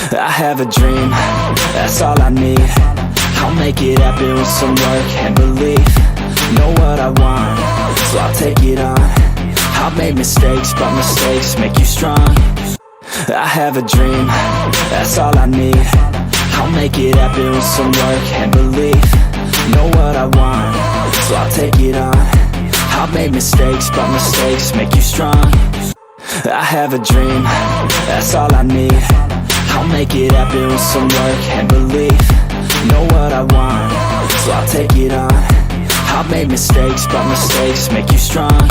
I have a dream, that's all I need. I'll make it happen with some work and belief. Know what I want, so I'll take it on. I've made mistakes, but mistakes make you strong. I have a dream, that's all I need. I'll make it happen with some work and belief. Know what I want, so I'll take it on. I've made mistakes, but mistakes make you strong. I have a dream, that's all I need. I'll make it happen with some work and belief. Know what I want, so I'll take it on. I've made mistakes, but mistakes make you strong.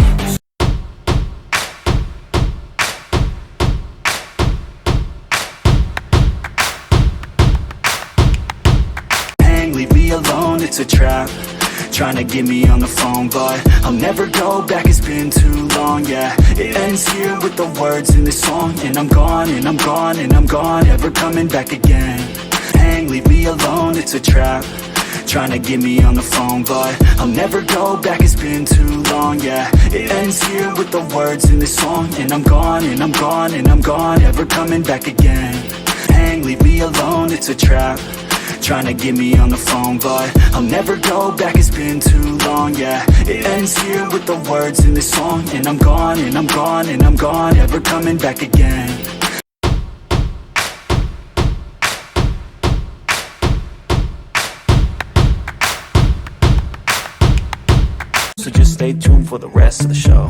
Leave me alone, it's a trap. Trying to get me on the phone, but I'll never go back, it's been too long, yeah. It ends here with the words in this song. And I'm gone, and I'm gone, and I'm gone, never coming back again. Hang, leave me alone, it's a trap. Trying to get me on the phone, but I'll never go back, it's been too long, yeah. It ends here with the words in this song. And I'm gone, and I'm gone, and I'm gone, never coming back again. Hang, leave me alone, it's a trap. Trying to get me on the phone, but I'll never go back, it's been too long, yeah. It ends here with the words in this song. And I'm gone, and I'm gone, and I'm gone, never coming back again. So just stay tuned for the rest of the show.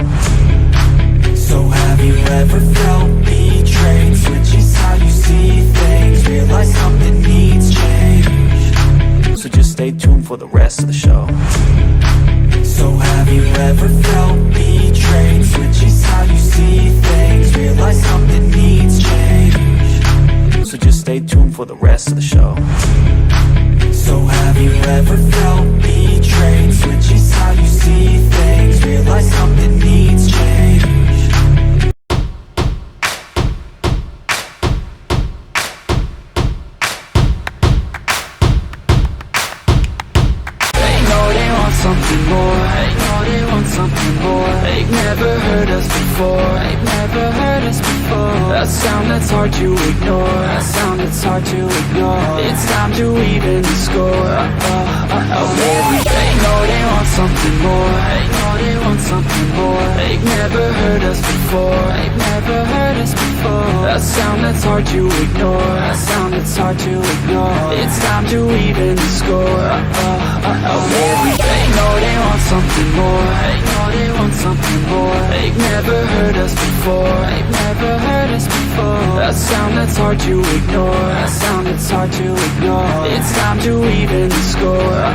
So have you ever felt betrayed? Switches how you see things, realize something needs change. So just stay tuned for the rest of the show. So have you ever felt betrayed? Switches how you see things, realize something needs change. So just stay tuned for the rest of the show. So have you ever felt betrayed? Switches how you see things, realize something needs change. Something more, I know they want something more. They've never heard us before, they've never heard us before. A sound that's hard to ignore, a sound that's hard to ignore. It's time to even the score. They know they want something more, they know they want something more. They've never heard us before, they've never heard us before. A sound that's hard to ignore, a sound that's hard to ignore. It's time to even the score. They know they want something more, they know they want something more. They've never heard us before, they've never heard us before. A sound that's hard to ignore, a sound that's hard to ignore. It's time to even the score.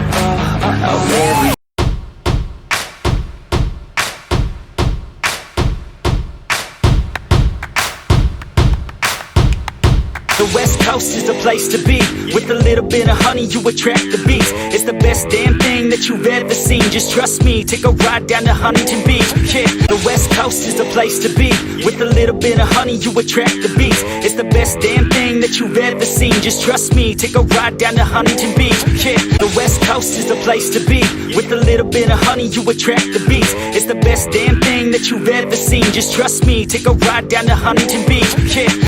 The West Coast is the place to be. With a little bit of honey, you attract the bees. It's the best damn thing that you've ever seen. Just trust me, take a ride down to Huntington Beach. Yeah, the West Coast is the place to be. With a little bit of honey, you attract the bees. It's the best damn thing that you've ever seen. Just trust me, take a ride down to Huntington Beach. Yeah, the West Coast is the place to be. With a little bit of honey, you attract the bees. It's the best damn thing that you've ever seen. Just trust me, take a ride down to Huntington Beach. Yeah.